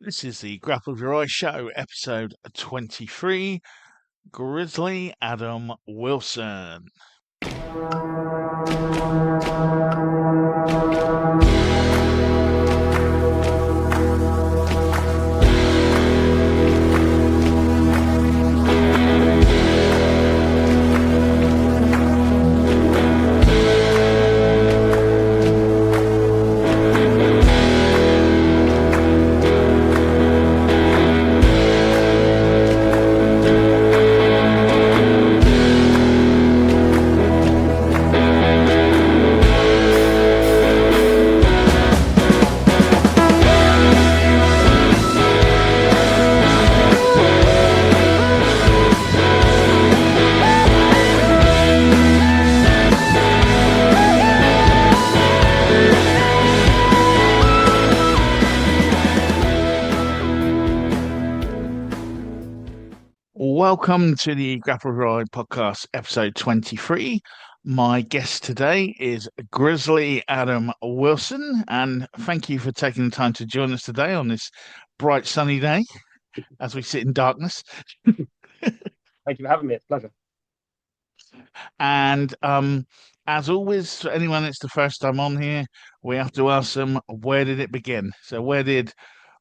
This is the Grapple of Your Eye Show, episode 23. Grizzly Adam Wilson. Welcome to the Grapple of Your Eye podcast, episode 23. My guest today is Grizzly Adam Wilson, and thank you for taking the time to join us today on this bright sunny day as we sit in darkness. Thank you for having me. It's a pleasure. And as always, for anyone that's the first time on here, we have to ask them, where did it begin? So where did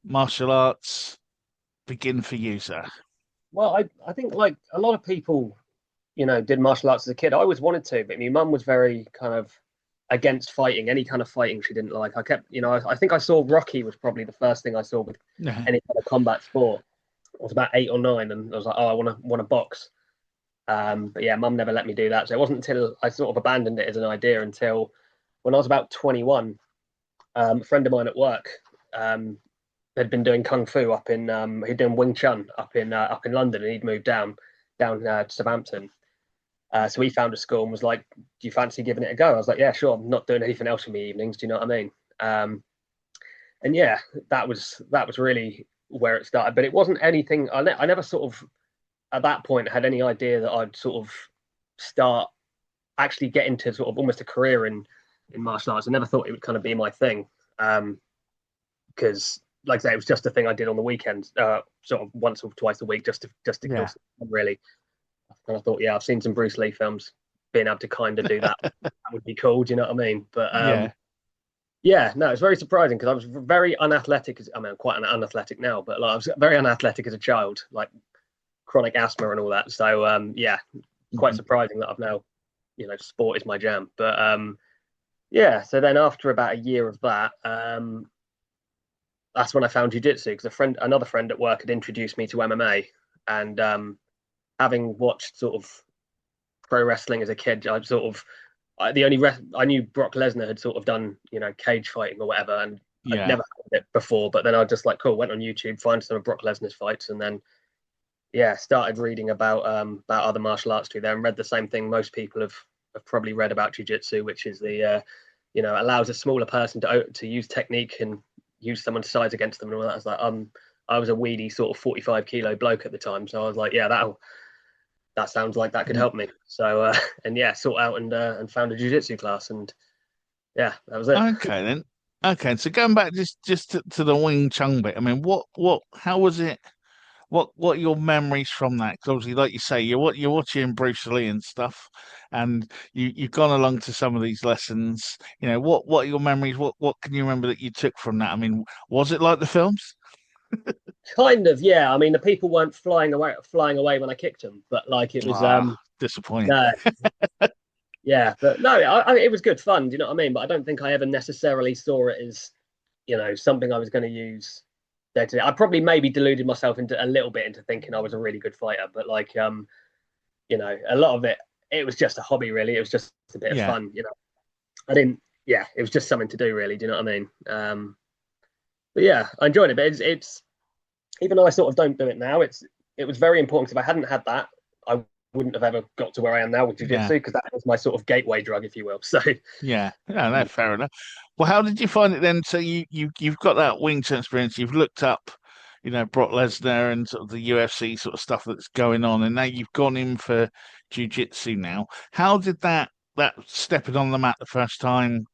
martial arts begin for you, sir? Well, I think like a lot of people, did martial arts as a kid. I always wanted to, but my mum was very kind of against fighting, any kind of fighting she didn't like. I kept, I think I saw Rocky was probably the first thing I saw with any kind of combat sport. I was about 8 or 9, and I was like, oh, I want to box. But yeah, mum never let me do that. So it wasn't until I sort of abandoned it as an idea until when I was about 21. A friend of mine at work had been doing kung fu up in he'd done Wing Chun up in London, and he'd moved down to Southampton. So he found a school and was like, "Do you fancy giving it a go?" I was like, "Yeah, sure. I'm not doing anything else for my evenings. Do you know what I mean?" And yeah, that was really where it started. But it wasn't anything. I never sort of at that point had any idea that I'd sort of start actually get into sort of almost a career in martial arts. I never thought it would kind of be my thing, because like I say, it was just a thing I did on the weekends, sort of once or twice a week, just to kill someone, really. And I thought, yeah, I've seen some Bruce Lee films. Being able to kind of do that, that would be cool. Do you know what I mean? But yeah, no, it's very surprising because I was very unathletic. I'm quite unathletic now, but like, I was very unathletic as a child, like chronic asthma and all that. So yeah, quite surprising that I've now, sport is my jam. But yeah, so then after about a year of that, that's when I found jiu-jitsu, because another friend at work had introduced me to MMA, and having watched sort of pro wrestling as a kid, I knew Brock Lesnar had sort of done, cage fighting or whatever, and I'd never heard it before. But then I just like, cool, went on YouTube, find some of Brock Lesnar's fights, and then started reading about other martial arts too there, and read the same thing most people have probably read about jiu-jitsu, which is the allows a smaller person to use technique and use someone's size against them and all that. I was like, I was a weedy sort of 45 kilo bloke at the time, so I was like, yeah, that sounds like that could help me. So and yeah, sought out and found a jiu-jitsu class, and yeah, that was it. Okay then. Okay, so going back just to the Wing Chun bit, I mean, how was it? What are your memories from that? Because obviously, like you say, you're watching Bruce Lee and stuff, and you've gone along to some of these lessons. What are your memories? What can you remember that you took from that? I mean, was it like the films? Kind of, yeah. I mean, the people weren't flying away when I kicked them, but like it was disappointing. no, yeah, but no, it was good fun. Do you know what I mean? But I don't think I ever necessarily saw it as, something I was going to use day to day. I probably maybe deluded myself into a little bit into thinking I was a really good fighter, but like, a lot of it was just a hobby, really. It was just a bit of fun, I didn't, yeah, it was just something to do, really. Do you know what I mean? But yeah, I enjoyed it. But it's even though I sort of don't do it now, it was very important, because if I hadn't had that, I wouldn't have ever got to where I am now with jiu-jitsu, because that was my sort of gateway drug, if you will. So yeah, no, fair enough. Well, how did you find it then? So you've got that Wing Chun experience. You've looked up, Brock Lesnar and sort of the UFC sort of stuff that's going on, and now you've gone in for jiu-jitsu now. How did that stepping on the mat the first time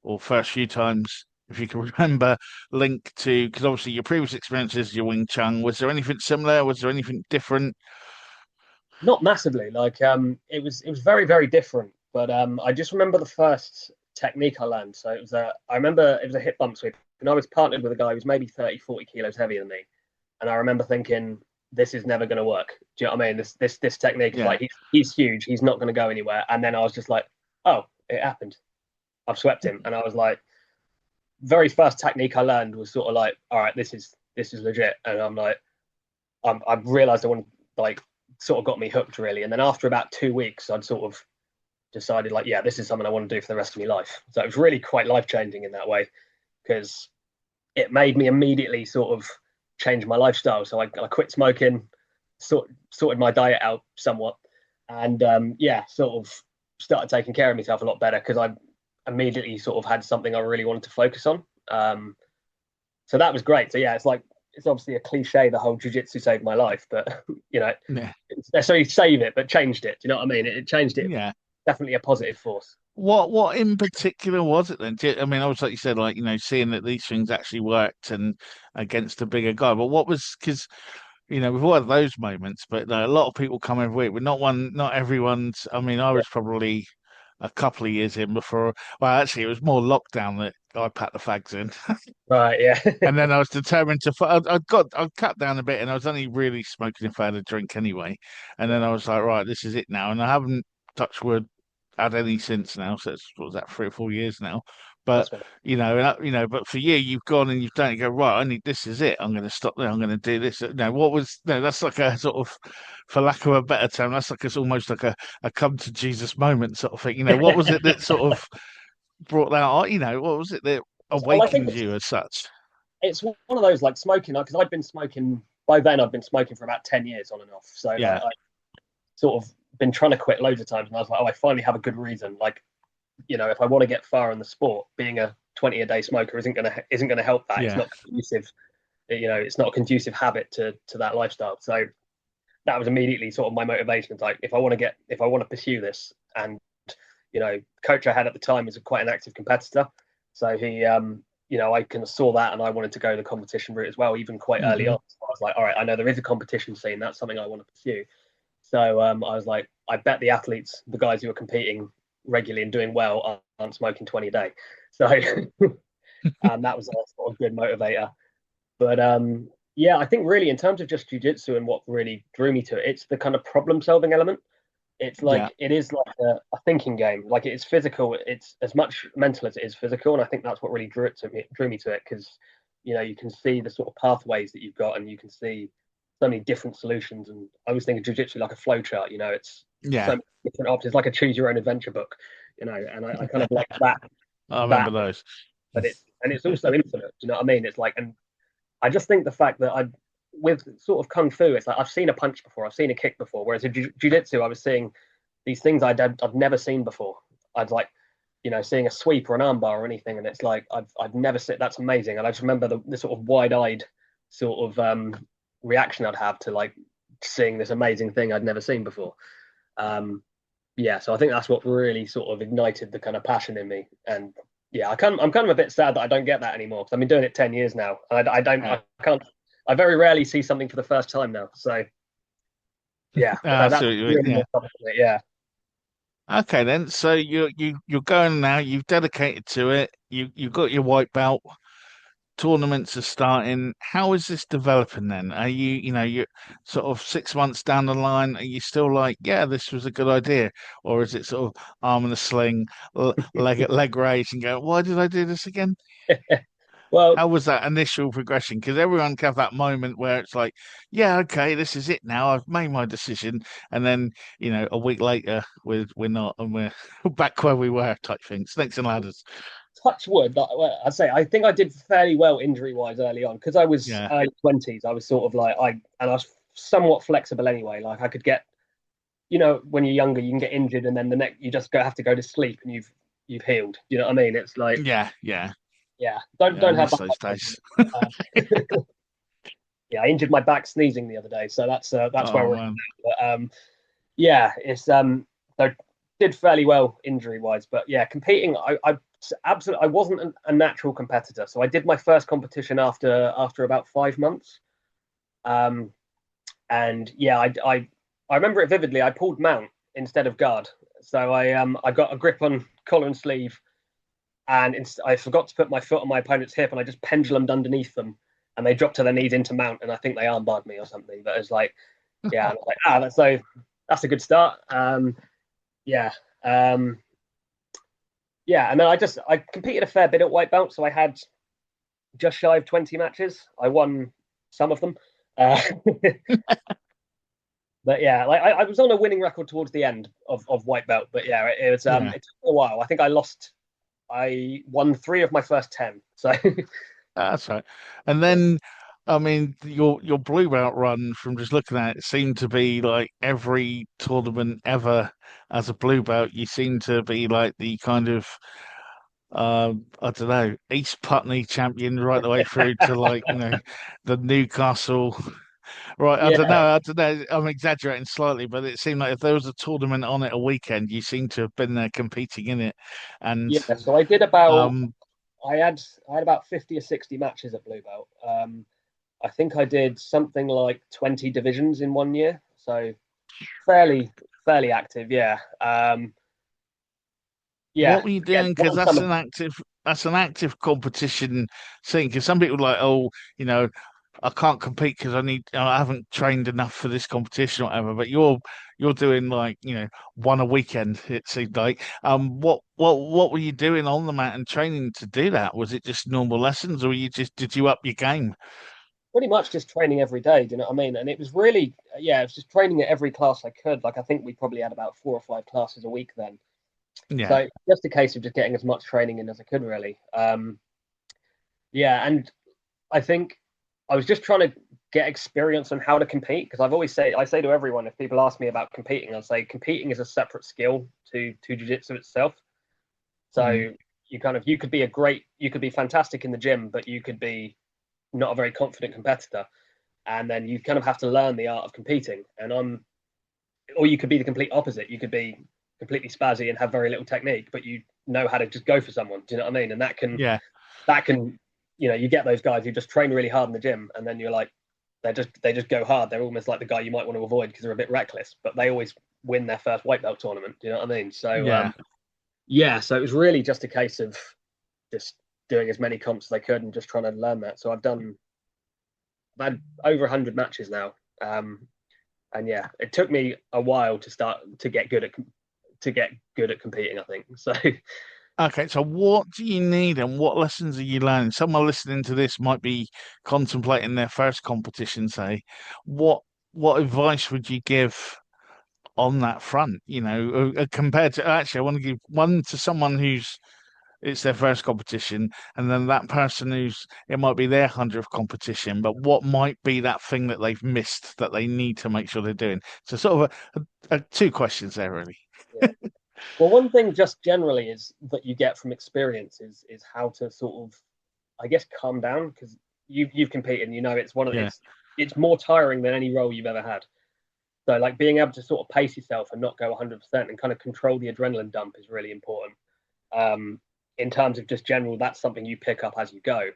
or first few times if you can remember, link to, because obviously your previous experiences, your Wing Chun, was there anything similar? Was there anything different? Not massively. Like it was very very different. But I just remember the first technique I learned. So it was a I remember it was a hip bump sweep, and I was partnered with a guy who was maybe 30, 40 kilos heavier than me. And I remember thinking, this is never going to work. Do you know what I mean? This technique is Yeah. like he's huge. He's not going to go anywhere. And then I was just like, oh, it happened. I've swept him. And I was like, very first technique I learned was sort of like, all right, this is legit. And I'm like, I realized I wanted like sort of got me hooked really. And then after about 2 weeks, I'd sort of decided like, yeah, this is something I want to do for the rest of my life. So it was really quite life changing in that way because it made me immediately sort of change my lifestyle. So I quit smoking, sorted my diet out somewhat, and yeah, sort of started taking care of myself a lot better because I immediately sort of had something I really wanted to focus on. So that was great. So yeah, it's like it's obviously a cliche, the whole jiu-jitsu saved my life, but you know, Yeah. it's necessarily save it, but changed it. Do you know what I mean? It changed it, Yeah. definitely a positive force. What in particular was it then? I mean, obviously, like you said, like, seeing that these things actually worked and against a bigger guy. But what was, because, we've all had those moments, but a lot of people come every week, but not everyone's. I mean, I Yeah. was probably a couple of years in before. Well, actually, it was more lockdown that I packed the fags in. Right. Yeah. And then I was determined to. I cut down a bit, and I was only really smoking if I had a drink anyway. And then Yeah. I was like, right, this is it now. And I haven't touched wood had any since now. So it's what was that 3 or 4 years now. But That's what. but for you, you've gone and you've done it. You go right. I need this. Is it? I'm going to stop there. I'm going to do this. No, what was no? That's like a sort of, for lack of a better term, that's like it's almost like a come to Jesus moment sort of thing. What was it that sort of brought that on? What was it that Well, I think awakened you as such? it's one of those like smoking because I'd been smoking by then. I'd been smoking for about 10 years on and off. So like Yeah. I sort of been trying to quit loads of times, and I was like, oh, I finally have a good reason. Like, if I want to get far in the sport, being a 20 a day smoker isn't gonna help that. It's Yeah. not conducive. It's not a conducive habit to that lifestyle. So that was immediately sort of my motivation. It's like if I want to pursue this, and coach I had at the time was quite an active competitor, so he I kind of saw that and I wanted to go the competition route as well, even quite early Hmm. on. So I was like, all right, I know there is a competition scene. That's something I want to pursue. So I was like, I bet the athletes, the guys who are competing regularly and doing well, aren't smoking 20 a day. So that was a sort of good motivator. But yeah, I think really in terms of just jujitsu and what really drew me to it, it's the kind of problem solving element. It's Yeah. like it is like a thinking game. Like it's physical. It's as much mental as it is physical, and I think that's what really drew me to it because you can see the sort of pathways that you've got, and you can see so many different solutions. And I always think of jiu-jitsu like a flow chart. It's so Yeah. many different options, like a choose your own adventure book. And I kind of like I that, remember those. but it's also infinite. Do you know what I mean? It's like, and I just think the fact that with sort of kung fu, it's like I've seen a punch before, I've seen a kick before. Whereas in jiu-jitsu, I was seeing these things I've never seen before. I'd like, seeing a sweep or an armbar or anything, and it's like I've never seen. That's amazing. And I just remember the sort of wide-eyed sort of reaction I'd have to like seeing this amazing thing I'd never seen before. Um, yeah, so I think that's what really sort of ignited the kind of passion in me. And yeah, I'm kind of a bit sad that I don't get that anymore because I've been doing it 10 years now. And Yeah. I can't, I very rarely see something for the first time now. So yeah, but I see that's what you mean. really Yeah. more something. Yeah, Okay then. So you're going now. You've dedicated to it. You've got your white belt. Tournaments are starting. How is this developing then? Are you're sort of 6 months down the line? Are you still like, yeah, this was a good idea, or is it sort of arm in a sling, leg raise, and go, why did I do this again? well, How was that initial progression? Because everyone can have that moment where it's like, yeah, okay, this is it now. I've made my decision, and then a week later, we're not, and we're back where we were, type thing. Snakes and ladders. touch wood. I'd say I think I did fairly well injury wise early on because I was Yeah, early 20s. I was sort of like I was somewhat flexible anyway. Like I could get, when you're younger, you can get injured and then the next you just have to go to sleep and you've healed. You know what I mean? It's like, yeah, yeah, yeah, yeah. I don't have miss that those much patience. days. Um, yeah, I injured my back sneezing the other day, so that's where Oh we're at man. now. But yeah, it's I did fairly well injury wise, but yeah, competing, I absolutely. I wasn't a natural competitor, so I did my first competition after about 5 months. Um, and yeah, I remember it vividly. I pulled mount instead of guard, so I got a grip on collar and sleeve, and I forgot to put my foot on my opponent's hip, and I just pendulumed underneath them, and they dropped to their knees into mount, and I think they armbarred me or something. But it was like, yeah, I was like, that's a good start. Yeah, um, yeah, and then I competed a fair bit at white belt, so I had just shy of 20 matches. I won some of them. Uh, but yeah, like I was on a winning record towards the end of white belt. But yeah, Yeah, it took a while. I think I won 3 of my first 10. So that's right. And yeah, then, I mean, your blue belt run from just looking at it seemed to be like every tournament ever as a blue belt. You seem to be like the kind of I don't know, East Putney champion right the way through to like, the Newcastle. Right, yeah, I don't know. I'm exaggerating slightly, but it seemed like if there was a tournament on it a weekend, you seem to have been there competing in it. And yeah. So I did about um, I had about 50 or 60 matches at blue belt. I think I did something like 20 divisions in 1 year. So fairly fairly active. Yeah. Yeah. what were you Again, doing? Because won some of that's an active competition thing. Because some people are like, oh, you know, I can't compete because I haven't trained enough for this competition or whatever. But you're doing like, one a weekend. It seemed like. What were you doing on the mat and training to do that? Was it just normal lessons, or did you up your game? pretty much just training every day. Do you know what I mean? And it was really, yeah, it was just training at every class I could. Like I think we probably had about 4 or 5 classes a week then. Yeah. So just a case of just getting as much training in as I could, really. Yeah, and I think I was just trying to get experience on how to compete because I say to everyone if people ask me about competing, I'll say competing is a separate skill to jiu-jitsu itself. Mm. So you could be fantastic in the gym, but you could be not a very confident competitor, and then you kind of have to learn the art of competing. Or you could be the complete opposite. You could be completely spazzy and have very little technique, but you know how to just go for someone. Do you know what I mean? And Yeah. that can, you get those guys who just train really hard in the gym, and then you're like, they just go hard. They're almost like the guy you might want to avoid because they're a bit reckless, but they always win their first white belt tournament. Do you know what I mean? So Yeah. yeah, so it was really just a case of just doing as many comps as I could and just trying to learn that. So I've had over 100 matches now. And yeah, it took me a while to start to get good at competing, I think. So Okay, so what do you need and what lessons are you learning? Someone listening to this might be contemplating their first competition, say. What what advice would you give on that front? Compared to actually, I want to give one to someone who's it's their first competition, and then that person who's it might be their 100th competition, but what might be that thing that they've missed that they need to make sure they're doing? So sort of two questions there, really. yeah. Well, one thing just generally is that you get from experience is how to sort of, I guess, calm down because you've competed and you know Yeah, it's more tiring than any role you've ever had. So like being able to sort of pace yourself and not go 100% and kind of control the adrenaline dump is really important. Um, in terms of just general, that's something you pick up as you go.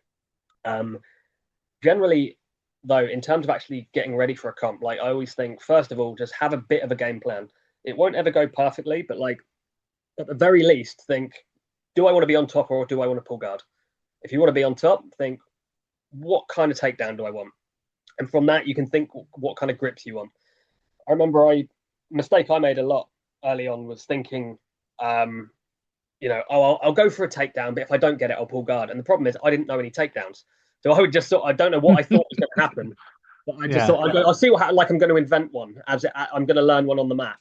Um, Generally, though, in terms of actually getting ready for a comp, like I always think, first of all, just have a bit of a game plan. It won't ever go perfectly, but like at the very least, think, do I want to be on top or do I want to pull guard? If you want to be on top, think, what kind of takedown do I want? And from that, you can think what kind of grips you want. I remember mistake I made a lot early on was thinking, um, I'll go for a takedown, but if I don't get it, I'll pull guard. And the problem is, I didn't know any takedowns, so I would just I don't know what I thought was going to happen, but I just yeah, thought I'll see like I'm going to invent one I'm going to learn one on the mat,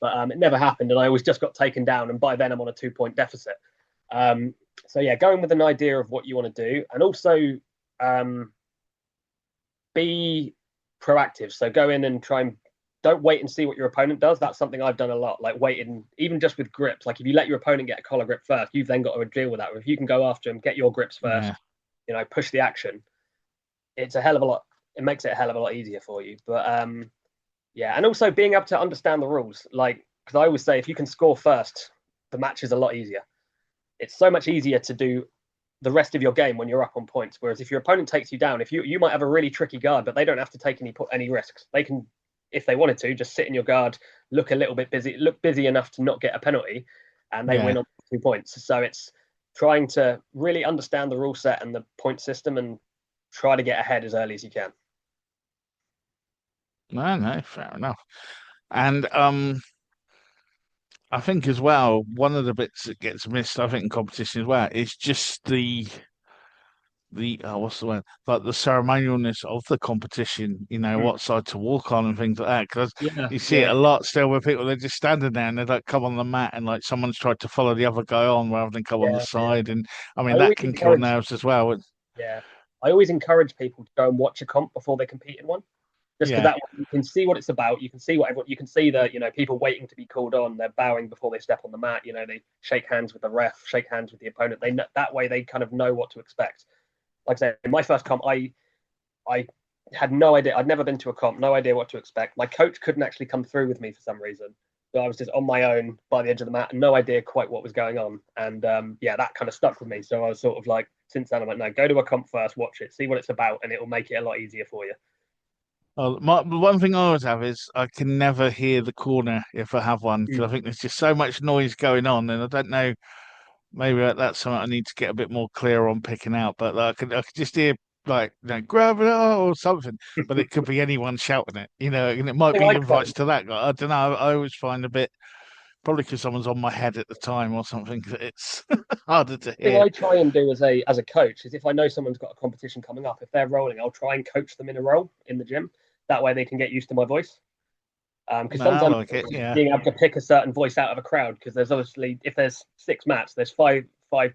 but it never happened, and I always just got taken down, and by then I'm on a 2 point deficit. Um, so yeah, going with an idea of what you want to do, and also um, be proactive. So go in and try and don't wait and see what your opponent does. That's something I've done a lot. Like waiting, even just with grips. Like if you let your opponent get a collar grip first, you've then got to deal with that. Or if you can go after him, get your grips first, yeah. push the action. It's a hell of a lot. It makes it a hell of a lot easier for you. But yeah, and also being able to understand the rules. Like because I always say, if you can score first, the match is a lot easier. it's so much easier to do the rest of your game when you're up on points. Whereas if your opponent takes you down, if you might have a really tricky guard, but they don't have to take any risks. They can, if they wanted to, just sit in your guard, look a little bit busy, look busy enough to not get a penalty, and they Yeah. win on 2 points. So it's trying to really understand the rule set and the point system and try to get ahead as early as you can. No, no, fair enough. And I think as well, one of the bits that gets missed, I think, in competition as well, is just the what's the word? Like the ceremonialness of the competition. You know, Mm. what side to walk on and things like that. Because Yeah, you see it yeah, a lot still where people they're just standing there and they like come on the mat and like someone's tried to follow the other guy on rather than come on the yeah, yeah. side. And I I mean that always can kill encourage, nerves as well. yeah, I always encourage people to go and watch a comp before they compete in one. Just because Yeah, that way you can see what it's about. You can see what everyone, you can see the, people waiting to be called on. They're bowing before they step on the mat. They shake hands with the ref, shake hands with the opponent. That way they kind of know what to expect. Like I said, in my first comp, I had no idea. I'd never been to a comp, no idea what to expect. My coach couldn't actually come through with me for some reason. So I was just on my own by the edge of the mat, and no idea quite what was going on. And yeah, that kind of stuck with me. So I was sort of like, since then, I'm like, no, go to a comp first, watch it, see what it's about, and it will make it a lot easier for you. the one thing I always have is I can never hear the corner if I have one because Mm. I think there's just so much noise going on, and I don't know. Maybe that's something I need to get a bit more clear on picking out. But like, I could just hear like grab it or something, but it could be anyone shouting it, and it might Thing be I try, invites to that guy. I don't know. I always find a bit probably because someone's on my head at the time or something that it's harder to thing hear. I try and do as a coach is if I know someone's got a competition coming up, if they're rolling, I'll try and coach them in a roll in the gym. That way they can get used to my voice. Because No, I sometimes like it. Yeah, being able to pick a certain voice out of a crowd, because there's obviously if there's 6 mats, there's five,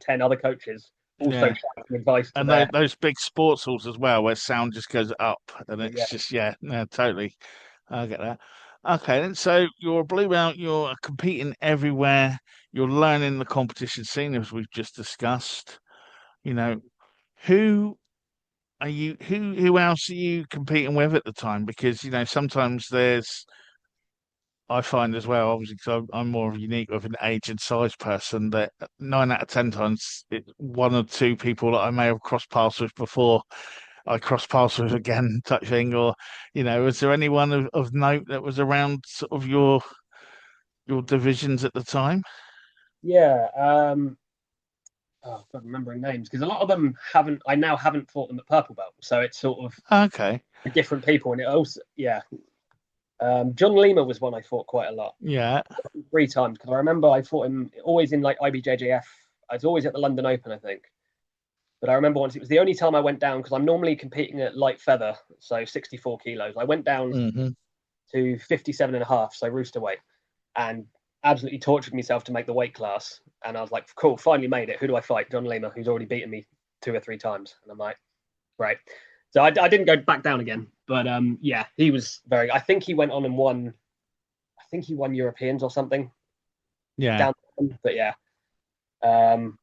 10 other coaches also yeah. shouting advice to And their those big sports halls as well, where sound just goes up, and yeah. it's just yeah, no, totally. I get that. Okay, then so you're a blue belt, you're competing everywhere, you're learning the competition scene as we've just discussed. You know, who who else are you competing with at the time? Because, sometimes I find as well, obviously, because I'm more unique with an age and size person, that 9 out of 10 times it's one or two people that I may have crossed paths with before I cross paths with again, type thing. Or, was there anyone of note that was around sort of your divisions at the time? Yeah. Oh, God, remembering names because a lot of them haven't. I now haven't fought them at purple belt, so it's sort of Okay. different people. And it also, yeah. John Lima was one I fought quite a lot, Yeah. 3 times because I remember I fought him always in like IBJJF. I was always at the London Open, I think. But I remember once it was the only time I went down because I'm normally competing at light feather, so 64 kilos. I went down Hmm. to 57 and a half, so rooster weight, and absolutely tortured myself to make the weight class. And I was like, cool, finally made it. Who do I fight? John Lima, who's already beaten me 2 or 3 times. And I'm like, right. So I didn't go back down again. But yeah, he was very, I think he went on and won, I think he won Europeans or something Yeah. down. But yeah. Um,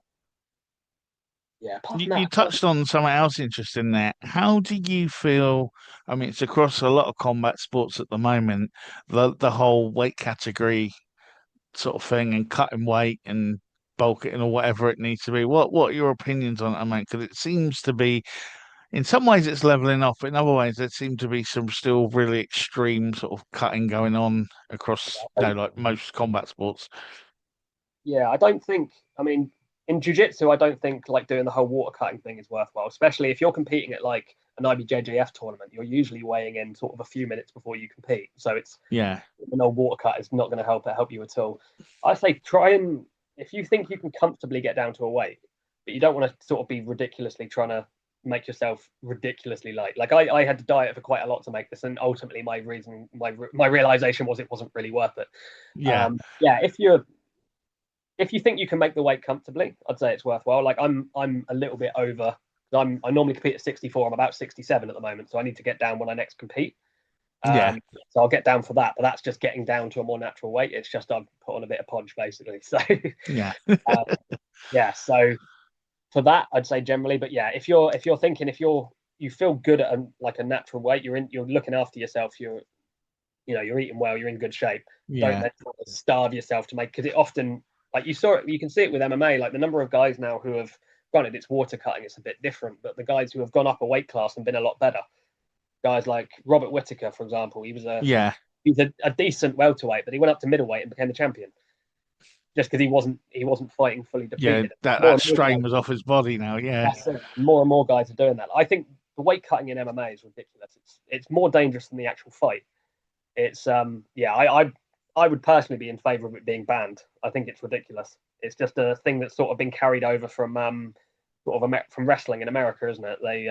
yeah, apart You, from that, you touched on something else interesting there. How do you feel? I mean, it's across a lot of combat sports at the moment, the whole weight category sort of thing and cutting weight and bulking or whatever it needs to be. What are your opinions on it, I mean? Because it seems to be, in some ways, it's leveling off, but in other ways, there seem to be some still really extreme sort of cutting going on across, like most combat sports. yeah, I don't think. I mean, in jiu-jitsu, I don't think like doing the whole water cutting thing is worthwhile, especially if you're competing at like an IBJJF tournament. You're usually weighing in sort of a few minutes before you compete, so it's Yeah, an old water cut is not going to help you at all. I say try and if you think you can comfortably get down to a weight, but you don't want to sort of be ridiculously trying to make yourself ridiculously light. Like I had to diet for quite a lot to make this, and ultimately my realization was it wasn't really worth it. yeah, Yeah, if you think you can make the weight comfortably, I'd say it's worthwhile. Like I'm a little bit over. I normally compete at 64. I'm about 67 at the moment, so I need to get down when I next compete. yeah, So I'll get down for that, but that's just getting down to a more natural weight. It's just I've put on a bit of podge basically. So yeah, uh, yeah, so for that I'd say generally, but yeah, if you're thinking you feel good at like a natural weight, you're looking after yourself, you're eating well, you're in good shape. Don't yeah. then starve yourself to make because it often Like you saw it, you can see it with MMA. Like the number of guys now who have, granted it's water cutting, it's a bit different, but the guys who have gone up a weight class and been a lot better. Guys like Robert Whittaker, for example, Yeah, he's a decent welterweight, but he went up to middleweight and became the champion just because he wasn't fighting fully yeah, depleted. that More and more strain guys, was off his body now. Yeah, that's it. More and more guys are doing that. I think the weight cutting in MMA is ridiculous. It's more dangerous than the actual fight. It's yeah, I would personally be in favour of it being banned. I think it's ridiculous. It's just a thing that's sort of been carried over from from wrestling in America, isn't it? They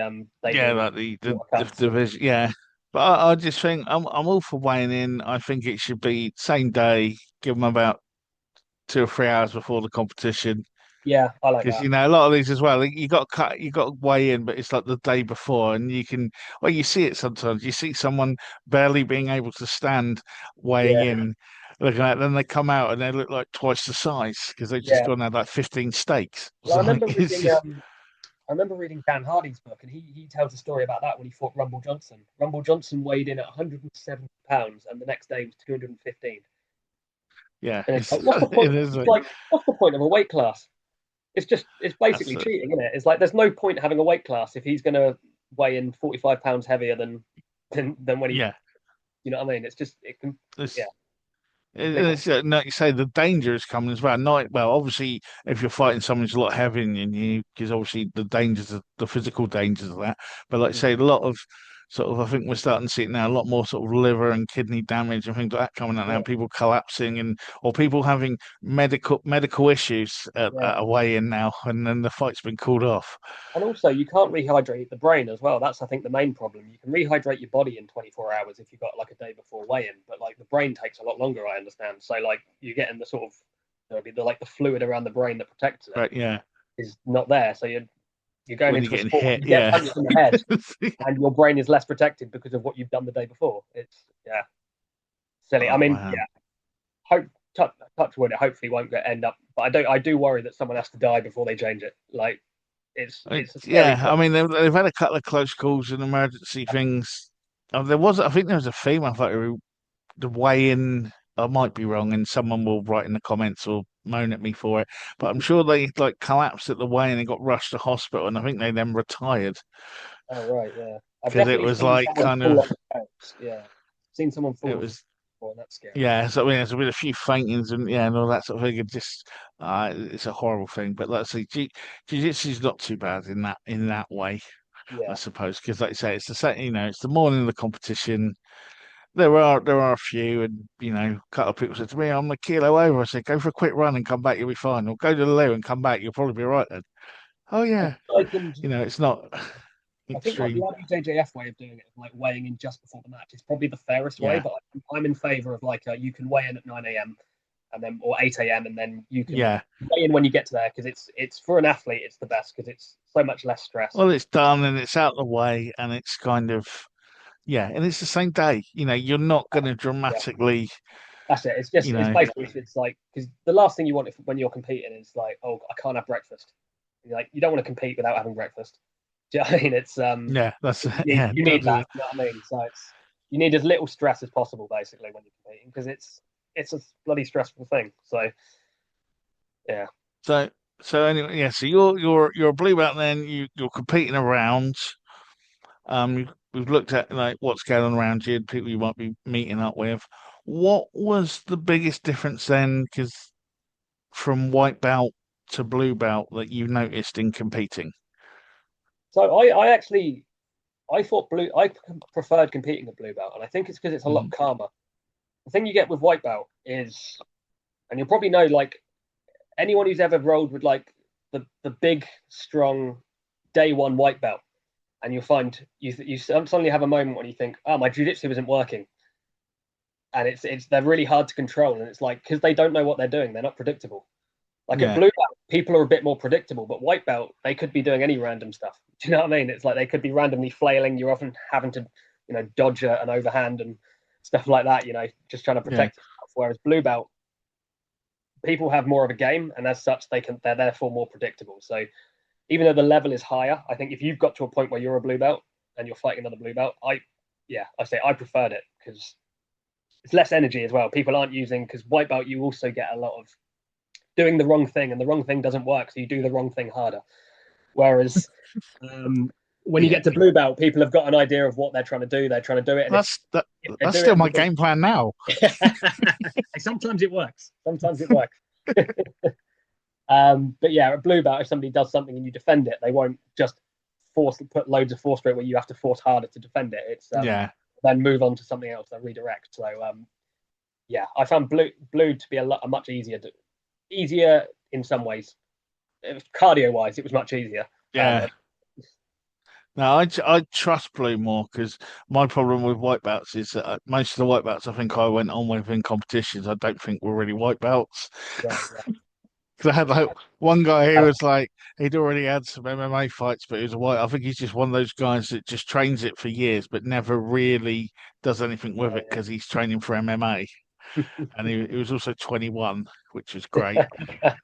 yeah, do like water the cuts and division. Yeah, but I just think I'm all for weighing in. I think it should be same day. Give them about 2 or 3 hours before the competition. yeah, I like Because that. you know a lot of these as well, you got to cut, you got to weigh in, but it's like the day before, and you can, well, you see it sometimes. You see someone barely being able to stand weighing Yeah, in, looking at, then they come out and they look like twice the size because they've just yeah. gone and had like 15 steaks. It's Well, like it's just I remember reading Dan Hardy's book, and he tells a story about that when he fought Rumble Johnson. Rumble Johnson weighed in at 170 pounds, and the next day was 215. yeah, And it's it's like, what's the point? it is It's like like, what's the point of a weight class? It's that's basically it. cheating, isn't it? It's like there's no point having a weight class if he's going to weigh in 45 pounds heavier than when he, Yeah, you know what I mean? It's just it can, yeah, it's complete waste. It's like you say, the danger is coming as well. Not well, obviously, if you're fighting someone who's a lot heavier than you, because obviously the dangers, of the physical dangers of that. But like I say, a lot of sort of, I think we're starting to see it now. A lot more sort of liver and kidney damage and things like that coming out now. Yeah, People collapsing and or people having medical issues yeah. at a weigh-in now, and then the fight's been called off. And also, you can't rehydrate the brain as well. That's, I think, the main problem. You can rehydrate your body in 24 hours if you've got like a day before weigh-in, but like the brain takes a lot longer, I understand. So like you're getting the sort of there'll be the fluid around the brain that protects it Right? Yeah. is not there. So you're going When you're into a getting sport, hit, you get yeah. punched in the head, and your brain is less protected because of what you've done the day before. It's yeah, silly. I Oh mean, man. yeah, hope touch wood, it hopefully won't end up. But I do worry that someone has to die before they change it. Like it's a scary Yeah, I thought. mean they've had a couple of close calls and emergency things. I think there was a female fighter who the weigh in. I might be wrong, and someone will write in the comments or moan at me for it. But I'm sure they like collapsed at the weigh in and got rushed to hospital, and I think they then retired Oh right, yeah. I've because it definitely was seen like someone kind fall of off the fence. Yeah, seen someone it fall off the was fence before, and that's scary. yeah. So I mean, there's been a few faintings and yeah, and all that sort of thing. It just it's a horrible thing. But let's see, jiu-jitsu's not too bad in that way, I Yeah, suppose, because like I say, it's the same. You know, it's the morning of the competition. There are a few, and you know, a couple of people said to me, "I'm a kilo over." I said, "Go for a quick run and come back, you'll be fine." Or go to the loo and come back, you'll probably be all right then. Oh I yeah, likened. you know, it's not I think like the extreme. IBJJF way of doing it, like weighing in just before the match, is probably the fairest way. Yeah, But I'm in favour of like you can weigh in at 9 a.m. and then or 8 a.m. and then you can yeah. weigh in when you get to there because it's for an athlete, it's the best because it's so much less stress. Well, it's done and it's out of the way, and it's kind of yeah, and it's the same day. You know, you're not going to Yeah, dramatically, that's it. you It's know, basically it's like because the last thing you want when you're competing is like, oh, I can't have breakfast. You're like you don't want to compete without having breakfast. Do you know what I mean? It's yeah, that's yeah, you need that. definitely. You know what I mean? So you need as little stress as possible basically when you're competing because it's a bloody stressful thing. So yeah. So anyway, yeah. So you're a blue belt. Then you're competing around. We've looked at like what's going on around you, people you might be meeting up with. What was the biggest difference then? Because from white belt to blue belt that you noticed in competing. So I actually I thought blue I preferred competing at blue belt and I think it's because it's a lot Mhm. calmer. The thing you get with white belt is, and you'll probably know like anyone who's ever rolled with like the big strong day one white belt, and you'll find you suddenly have a moment when you think, oh, my jujitsu isn't working, and it's they're really hard to control, and it's like because they don't know what they're doing, they're not predictable. Like at Yeah, blue belt, people are a bit more predictable, but white belt, they could be doing any random stuff. Do you know what I mean? It's like they could be randomly flailing. You're often having to, dodge an overhand and stuff like that. Just trying to yeah, protect yourself. Whereas blue belt, people have more of a game, and as such, they're therefore more predictable. So even though the level is higher, I think if you've got to a point where you're a blue belt and you're fighting another blue belt, I say I preferred it because it's less energy as well. People aren't using because white belt you also get a lot of doing the wrong thing, and the wrong thing doesn't work, so you do the wrong thing harder. Whereas when you Yeah. get to blue belt, people have got an idea of what they're trying to do. They're trying to do it, and if they That's do it still and my they game plan now. sometimes it works. Sometimes it works. But yeah, at blue belt, if somebody does something and you defend it, they won't just put loads of force through it where you have to force harder to defend it. It's Yeah. then move on to something else, then redirect. So yeah, I found blue to be a much easier in some ways. Cardio wise, it was much easier. Yeah. No, I trust blue more because my problem with white belts is that most of the white belts I think I went on with in competitions, I don't think were really white belts. Right, yeah. Because I had like one guy who was like he'd already had some MMA fights, but he was a white. I think he's just one of those guys that just trains it for years, but never really does anything with it because he's training for MMA. And he was also 21, which was great.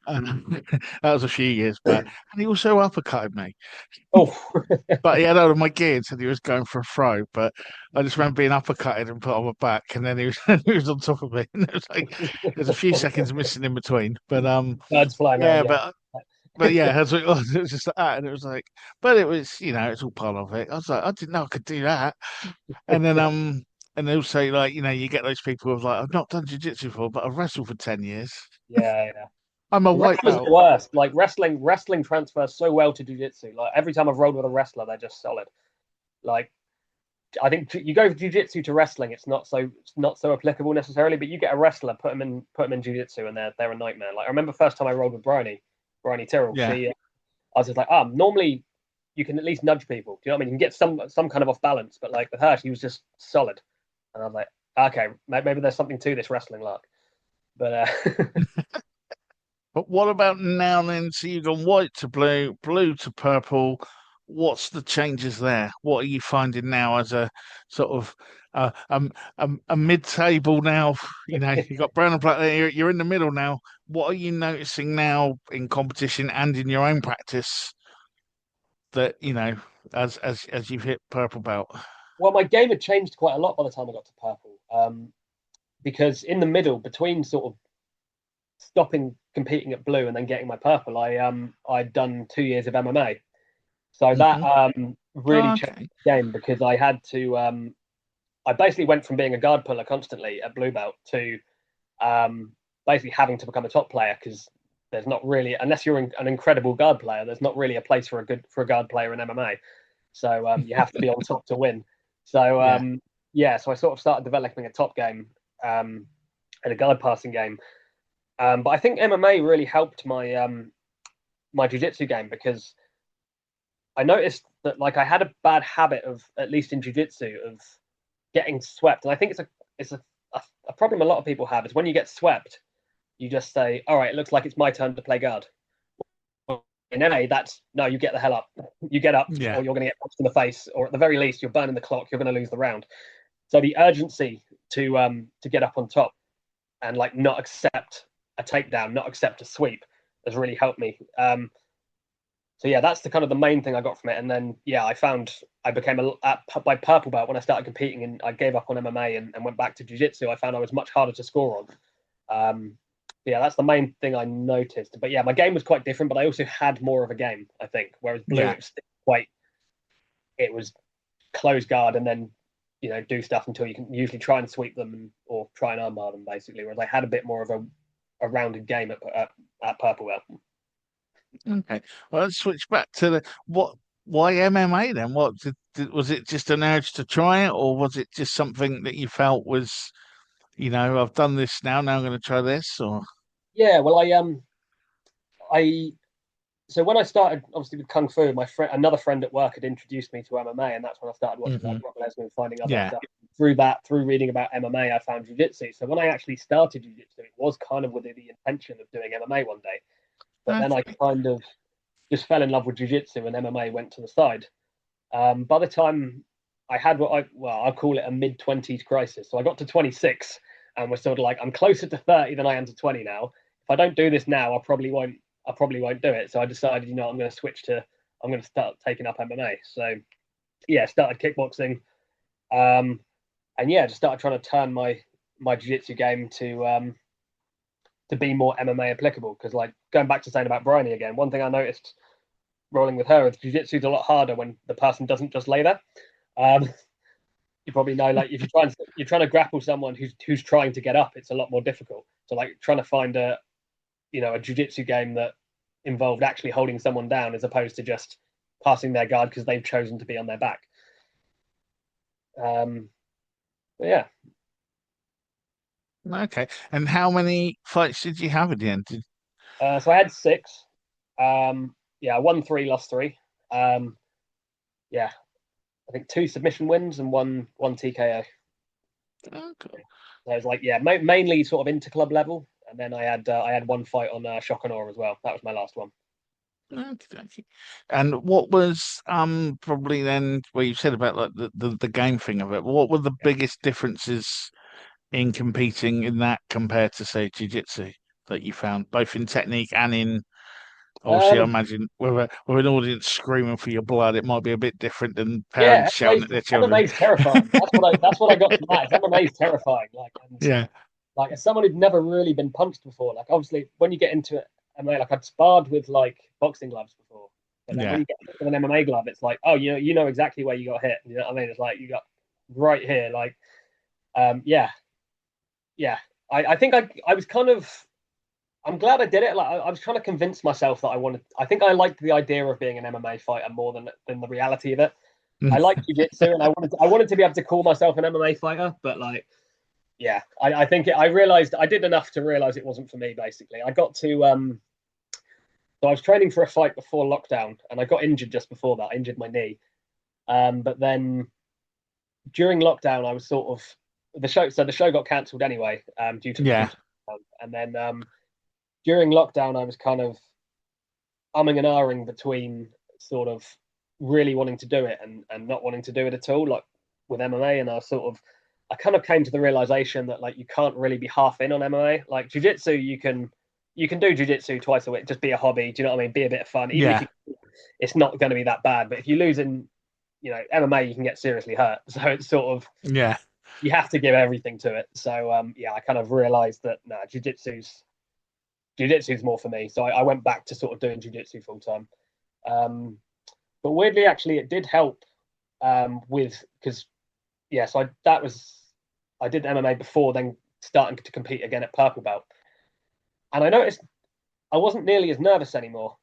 That was a few years back. And he also uppercutted me. Oh, But he had all of my gear and said he was going for a throw. But I just remember being uppercutted and put on my back, and then he was he was on top of me. And it was like there's a few seconds missing in between. But birds flying around. yeah, Yeah, but yeah, that's what it was just like that, and it was like, but it was it's all part of it. I was like, I didn't know I could do that. And then and also like you get those people who are like, I've not done jiu-jitsu before, but I've wrestled for 10 years. yeah. I'm a white Wrestlers are belt. the worst. Like wrestling transfers so well to jiu-jitsu. Like every time I've rolled with a wrestler, they're just solid. Like I think you go jiu-jitsu to wrestling, it's not so applicable necessarily. But you get a wrestler, put them in jiu-jitsu, and they're a nightmare. Like I remember first time I rolled with Bryony Tyrrell. Yeah. I was just like, normally you can at least nudge people. Do you know what I mean? You can get some kind of off balance, but like with her, she was just solid, and I was like, okay, maybe there's something to this wrestling lark. But But what about now then? So you've gone white to blue, blue to purple. What's the changes there? What are you finding now as a sort of a mid-table now? You've got brown and black there. You're in the middle now. What are you noticing now in competition and in your own practice that as you've hit purple belt? well, my game had changed quite a lot by the time I got to purple. Because in the middle, between sort of stopping competing at blue and then getting my purple, I'd done 2 years of MMA, so that Hmm. really Oh, changed okay. the game because I had to. I basically went from being a guard puller constantly at blue belt to basically having to become a top player because there's not really, unless you're an incredible guard player, there's not really a place for a guard player in MMA. So you have to be on top to win. So Yeah. yeah, so I sort of started developing a top game and a guard passing game. But I think MMA really helped my jiu-jitsu game because I noticed that like I had a bad habit of, at least in jiu-jitsu, of getting swept. And I think it's a problem a lot of people have is when you get swept, you just say, all right, it looks like it's my turn to play guard. In NA, that's no, you get the hell up. You get up, Yeah. or you're going to get punched in the face, or at the very least, you're burning the clock. You're going to lose the round. So the urgency to get up on top and like not accept a takedown, not accept a sweep, has really helped me. So yeah, that's the kind of the main thing I got from it. And then yeah, I found I became by purple belt when I started competing, and I gave up on MMA and went back to jiu-jitsu. I found I was much harder to score on. Yeah, that's the main thing I noticed. But yeah, my game was quite different, but I also had more of a game, I think. Whereas blue, Yeah. it was close guard and then do stuff until you can usually try and sweep them or try and armbar them basically. Whereas I had a bit more of a rounded game at purple belt. Okay. Well, let's switch back to why MMA then? Was it just an urge to try it, or was it just something that you felt was, I've done this now I'm going to try this, or Yeah, well, I so when I started, obviously with kung fu, another friend at work had introduced me to MMA, and that's when I started watching like hmm Brock Lesnar and finding other yeah, stuff. Through reading about MMA, I found jiu-jitsu. So when I actually started jiu-jitsu, it was kind of with the intention of doing MMA one day. But then I okay, kind of just fell in love with jiu-jitsu, and MMA went to the side. By the time I had I call it a mid-20s crisis. So I got to 26 and was sort of like, I'm closer to 30 than I am to 20 now. If I don't do this now, I probably won't do it. So I decided, I'm going to start taking up MMA. So yeah, started kickboxing, and yeah, just started trying to turn my jiu-jitsu game to be more MMA applicable. Because like going back to saying about Bryony again, one thing I noticed rolling with her is jiu-jitsu is a lot harder when the person doesn't just lay there. Um, you probably know, like if you're trying to grapple someone who's trying to get up, it's a lot more difficult. So like trying to find a jiu-jitsu game that involved actually holding someone down as opposed to just passing their guard because they've chosen to be on their back. But yeah. Okay. And how many fights did you have at the end? So I had six. Yeah, I won three, lost three. Yeah, I think two submission wins and one TKO. Okay. So it was like, yeah, mainly sort of inter-club level, and then I had one fight on Shock and Awe as well. That was my last one. Okay. And what was probably then where you said about like the game thing of it, what were the biggest differences in competing in that compared to say jiu-jitsu that you found, both in technique and in obviously I Um, imagine with an audience screaming for your blood, it might be a bit different than yeah, parents shouting at their children. MMA is terrifying. That's what I got from that. MMA is terrifying. Like and Yeah. like as someone who'd never really been punched before, like obviously when you get into it, MMA, like I'd sparred with like boxing gloves before, but then when Yeah. you get with an MMA glove, it's like, oh, you know exactly where you got hit. You know what I mean? It's like you got right here. Like, yeah, yeah. I think I was kind of. I'm glad I did it. Like I was trying to convince myself that I wanted. I think I liked the idea of being an MMA fighter more than the reality of it. I like jiu-jitsu, and I wanted to be able to call myself an MMA fighter, but like yeah, I think I realized I did enough to realize it wasn't for me. Basically, I got to so I was training for a fight before lockdown, and I got injured just before that. I injured my knee, but then during lockdown, I was sort of the show. So the show got cancelled anyway, due Yeah. to and then during lockdown, I was kind of umming and ahhing between sort of really wanting to do it and not wanting to do it at all, like with MMA. And I kind of came to the realization that like you can't really be half in on MMA. Like jiu-jitsu, you can do jiu-jitsu twice a week, just be a hobby. Do you know what I mean? Be a bit of fun. Even if Yeah. you, it's not going to be that bad. But if you lose in, MMA, you can get seriously hurt. So it's sort of Yeah. you have to give everything to it. So yeah, I kind of realized that no, jiu-jitsu's more for me. So I went back to sort of doing jiu-jitsu full time. Um, but weirdly, actually, it did help with because yeah, so I did MMA before then starting to compete again at purple belt, and I noticed I wasn't nearly as nervous anymore.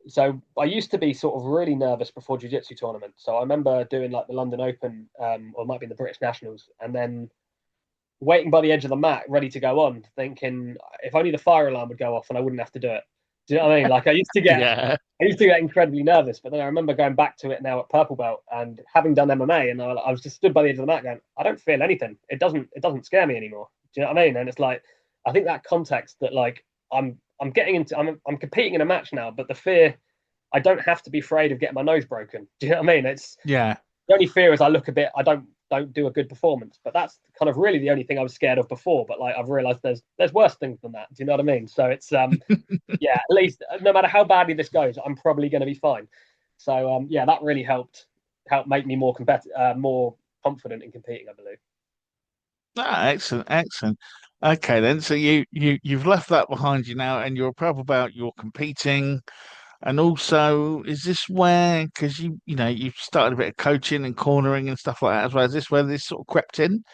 So I used to be sort of really nervous before jiu-jitsu tournaments. So I remember doing like the London Open, or it might be the British Nationals, and then waiting by the edge of the mat, ready to go on, thinking if only the fire alarm would go off and I wouldn't have to do it. Do you know what I mean? Like Yeah. I used to get incredibly nervous, but then I remember going back to it now at purple belt and having done MMA, and I was just stood by the edge of the mat going, I don't feel anything. It doesn't scare me anymore. Do you know what I mean? And it's like I think that context that like I'm getting into I'm competing in a match now, but the fear I don't have to be afraid of getting my nose broken. Do you know what I mean? It's Yeah. the only fear is I look a bit. I don't do a good performance, but that's kind of really the only thing I was scared of before. But like I've realised there's worse things than that. Do you know what I mean? So it's yeah. At least no matter how badly this goes, I'm probably going to be fine. So yeah, that really helped make me more confident in competing. I believe. Ah, excellent, excellent. Okay, then. So you've left that behind you now, and you're proud about you're competing. And also, is this where, because you've started a bit of coaching and cornering and stuff like that as well. Is this where this sort of crept in?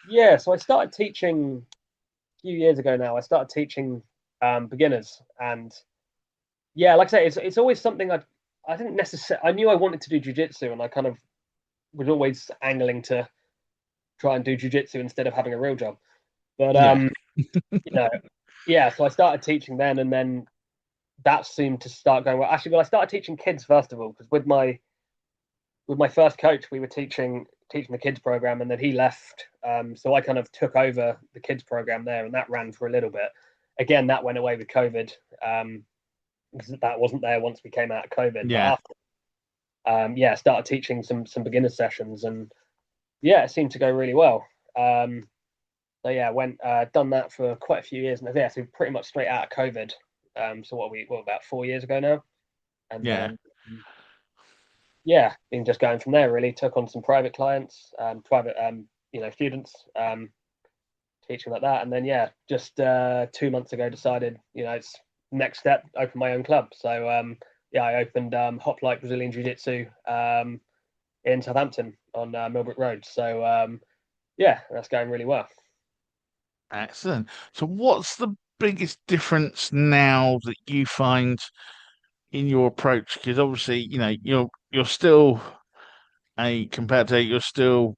Yeah. So I started teaching a few years ago now. I started teaching beginners, and yeah, like I say, it's always something I didn't necessarily. I knew I wanted to do jujitsu, and I kind of was always angling to try and do jujitsu instead of having a real job. But Yeah, you know, yeah. So I started teaching then, and then that seemed to start going well. Actually, well, I started teaching kids first of all because with my first coach, we were teaching the kids program, and then he left. So I kind of took over the kids program there, and that ran for a little bit. Again, that went away with COVID because that wasn't there once we came out of COVID. But yeah. after, yeah, I started teaching some beginner sessions, and yeah, it seemed to go really well. So yeah, went done that for quite a few years, and yeah, so pretty much straight out of COVID. So what about 4 years ago now, and Yeah. then yeah, been just going from there. Really took on some private clients, private students, teaching like that. And then just 2 months ago decided, it's next step, open my own club. So I opened Hoplite Brazilian Jiu-Jitsu in Southampton on Millbrook Road. So that's going really well. Excellent. So what's the biggest difference now that you find in your approach? Because obviously, you're still a competitor, you're still,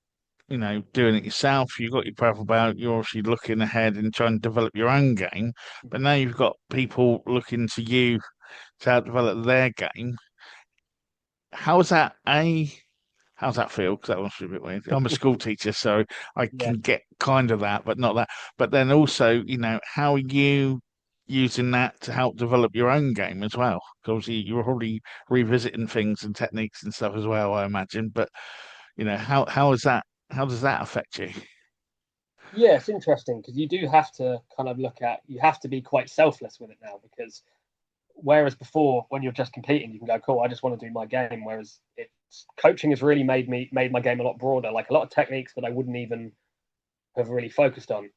doing it yourself. You've got your purple belt, you're obviously looking ahead and trying to develop your own game. But now you've got people looking to you to help develop their game. How's that how's that feel? Because that must be a bit weird. I'm a school teacher, so I Yeah. can get kind of that, but not that. But then also, how are you using that to help develop your own game as well? 'Cause obviously, you're probably revisiting things and techniques and stuff as well, I imagine. But how is that? How does that affect you? Yeah, it's interesting because you do have to kind of you have to be quite selfless with it now because whereas before when you're just competing, you can go, cool, I just want to do my game. Whereas coaching has really made my game a lot broader, like a lot of techniques that I wouldn't even have really focused on.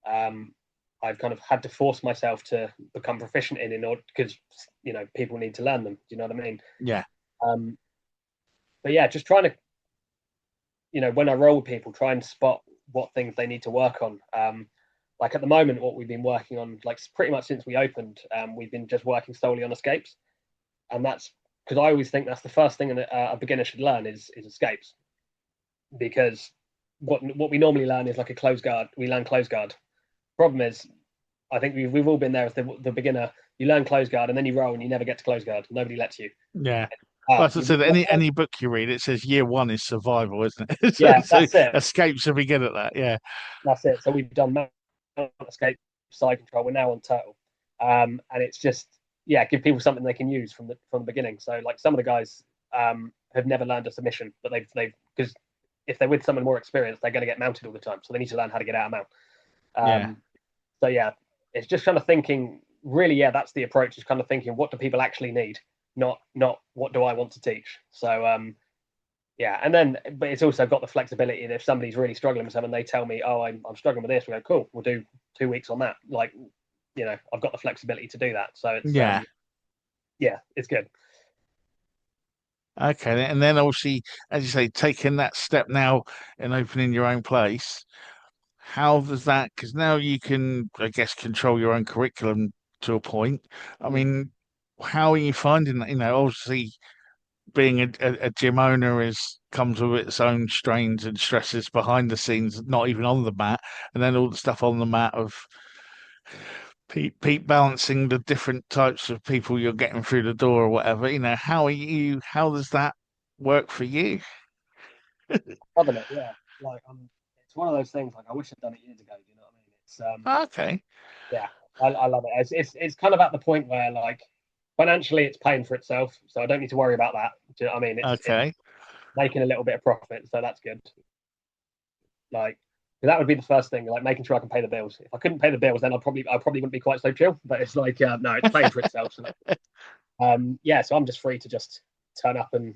I've kind of had to force myself to become proficient in order because people need to learn them. Do you know what I mean? Yeah, Um, but yeah, just trying to when I roll with people, try and spot what things they need to work on. Like at the moment, what we've been working on, like pretty much since we opened, we've been just working solely on escapes, and that's because I always think that's the first thing a beginner should learn is escapes, because what we normally learn is like a close guard. We learn close guard. Problem is, I think we've all been there as the beginner. You learn close guard and then you roll and you never get to close guard. Nobody lets you. yeah. Well, as I You said, any book you read, it says year one is survival, isn't it? so, Yeah, so that's it. escapes are begin at that. Yeah, That's it. So we've done escape, side control. We're now on turtle, and it's just give people something they can use from the beginning. So like some of the guys have never learned a submission, but they've because if they're with someone more experienced, they're going to get mounted all the time. So they need to learn how to get out of mount. yeah. So it's just kind of thinking. Really, that's the approach. Is kind of thinking what do people actually need, not what do I want to teach. So and then but it's also got the flexibility that if somebody's really struggling with something, they tell me, oh, I'm struggling with this. We go, cool, we'll do 2 weeks on that. Like, I've got the flexibility to do that. So it's Yeah. it's good. Okay, and then obviously, as you say, taking that step now and opening your own place, how does that? Because now you can, I guess, control your own curriculum to a point. I Mm. mean, how are you finding that? Obviously, being a gym owner comes with its own strains and stresses behind the scenes, not even on the mat, and then all the stuff on the mat of Pete balancing the different types of people you're getting through the door or whatever. How are you? How does that work for you? Loving it, yeah. Like it's one of those things. Like I wish I'd done it years ago. Do you know what I mean? It's Okay. yeah, I love it. It's kind of at the point where like financially it's paying for itself, so I don't need to worry about that. Do you know what I mean? It's Okay. making a little bit of profit, so that's good. Like that would be the first thing, like making sure I can pay the bills. If I couldn't pay the bills, then I probably wouldn't be quite so chill. But it's like no, it's paying for itself. So so I'm just free to just turn up and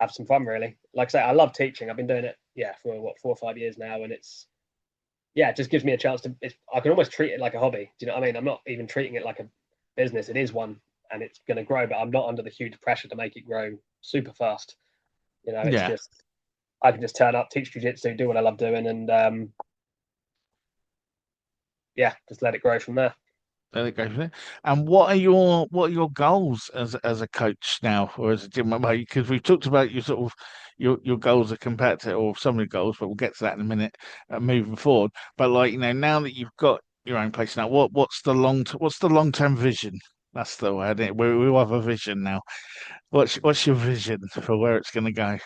have some fun. Really, like I say, I love teaching. I've been doing it for what 4 or 5 years now, and it just gives me a chance to. I can almost treat it like a hobby. Do you know what I mean? I'm not even treating it like a business. It is one, and it's going to grow, but I'm not under the huge pressure to make it grow super fast. It's Yeah. just I can just turn up, teach jujitsu, do what I love doing, and just let it grow from there. There it goes. And what are your goals as a coach now, or as a gym? Because we've talked about your sort of your goals as a competitor, or some of your goals, but we'll get to that in a minute. Moving forward, but like now that you've got your own place now, what's the long term vision? That's the word. We have a vision now. What's your vision for where it's going to go?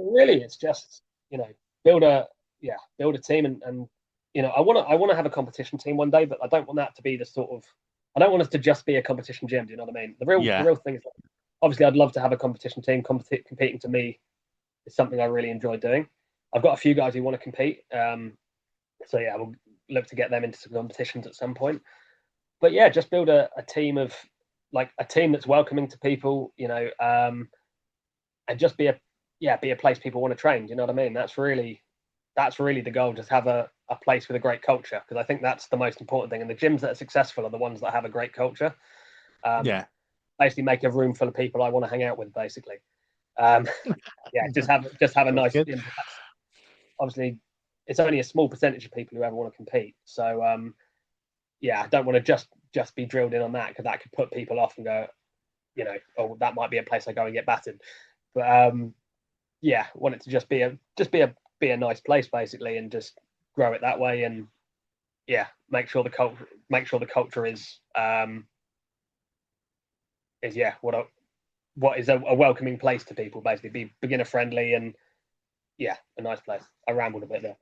Really, it's just build a build a team, and I want to have a competition team one day, but I don't want that to be the sort of I don't want us to just be a competition gym. Do you know what I mean? The Yeah, real thing is obviously I'd love to have a competition team. Competing to me is something I really enjoy doing. I've got a few guys who want to compete, so we'll look to get them into some competitions at some point. But just build a team of like a team that's welcoming to people, and just be a place people want to train. Do you know what I mean? that's really the goal. Just have a place with a great culture, because I think that's the most important thing. And the gyms that are successful are the ones that have a great culture. Yeah. Basically, make a room full of people I want to hang out with. Basically, um, yeah, just have a That's nice good. gym. Obviously, it's only a small percentage of people who ever want to compete. So yeah, I don't want to just be drilled in on that, because that could put people off and go, oh, that might be a place I go and get battered. But yeah, want it to just be a nice place basically, and just grow it that way, and yeah, make sure the culture is yeah what is a welcoming place to people, basically be beginner friendly, and yeah, a nice place. I rambled a bit there.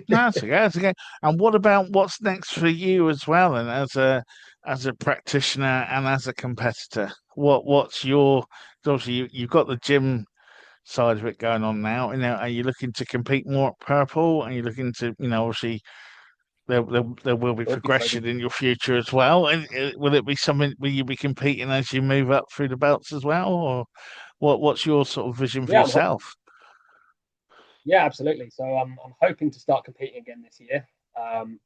That's okay. That's okay. And what about what's next for you as well? And as a practitioner and as a competitor, what's your obviously you've got the gym side of it going on now. Are you looking to compete more at Purple? Are you looking to obviously there will be Would be so good. progression in your future as well. And will it be something? Will you be competing as you move up through the belts as well, or what's your sort of vision for Yeah, yourself? yeah, absolutely. So I'm hoping to start competing again this year. Um,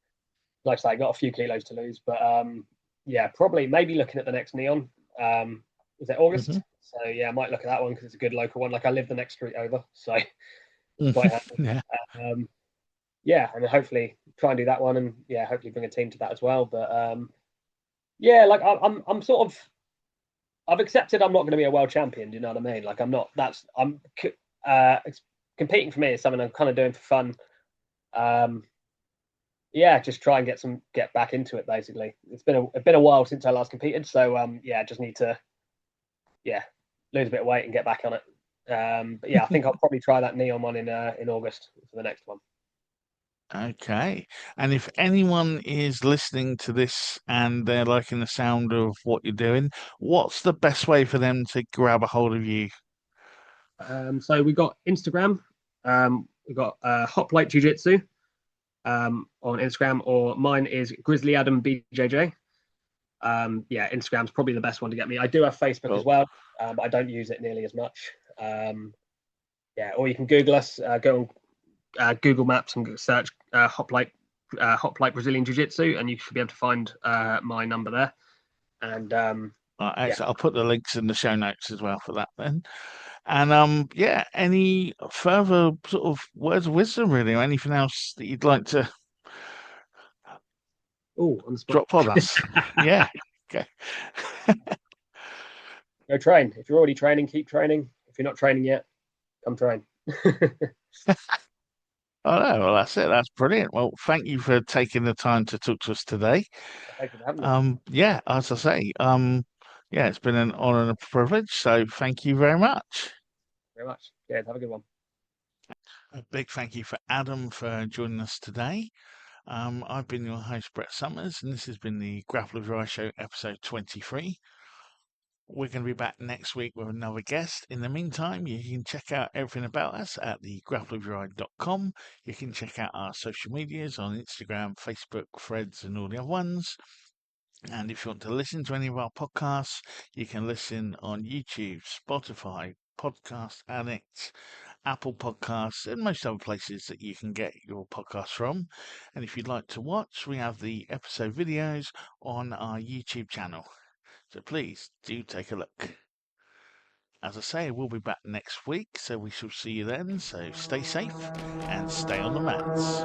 like I say, I got a few kilos to lose, but yeah, probably maybe looking at the next Neon. Is it August? Hmm. So yeah, I might look at that one because it's a good local one. Like I live the next street over, so it's quite handy. Yeah. Yeah, and hopefully try and do that one, and yeah, hopefully bring a team to that as well. But yeah, like I'm sort of I've accepted I'm not going to be a world champion. Do you know what I mean? Like I'm not. Uh, competing for me is something I'm kind of doing for fun. Um, yeah, just try and get back into it. Basically, it's been a while since I last competed, so yeah, just need to yeah lose a bit of weight and get back on it. But yeah, I think I'll probably try that Neon one in August for the next one. Okay. And if anyone is listening to this and they're liking the sound of what you're doing, what's the best way for them to grab a hold of you? So we've got Instagram. We've got Hoplite Jiu-Jitsu on Instagram, or mine is Grizzly Adam BJJ. Yeah, Instagram's probably the best one to get me. I do have Facebook as Cool. well, but I don't use it nearly as much. Yeah, or you can Google us, go on Google Maps and search Hoplite Brazilian Jiu-Jitsu, and you should be able to find my number there. And yeah, Excellent. I'll put the links in the show notes as well for that then. And yeah, any further sort of words of wisdom really, or anything else that you'd like to oh, on the spot. drop on us? Yeah. Okay. Go train. If you're already training, keep training. If you're not training yet, come train. Oh no, well that's it. That's brilliant. Well, thank you for taking the time to talk to us today. Thank you for having me. Yeah, as I say, yeah, it's been an honor and a privilege. So thank you very much. Very much. Yeah, have a good one. A big thank you for Adam for joining us today. I've been your host, Brett Summers, and this has been the Grapple of Dry Show, episode 23. We're going to be back next week with another guest. In the meantime, you can check out everything about us at thegrappleofdry.com. You can check out our social medias on Instagram, Facebook, Threads, and all the other ones. And if you want to listen to any of our podcasts, you can listen on YouTube, Spotify, Podcast Addict, Apple Podcasts, and most other places that you can get your podcasts from. And if you'd like to watch, we have the episode videos on our YouTube channel. So please do take a look. As I say, we'll be back next week, so we shall see you then. So stay safe and stay on the mats.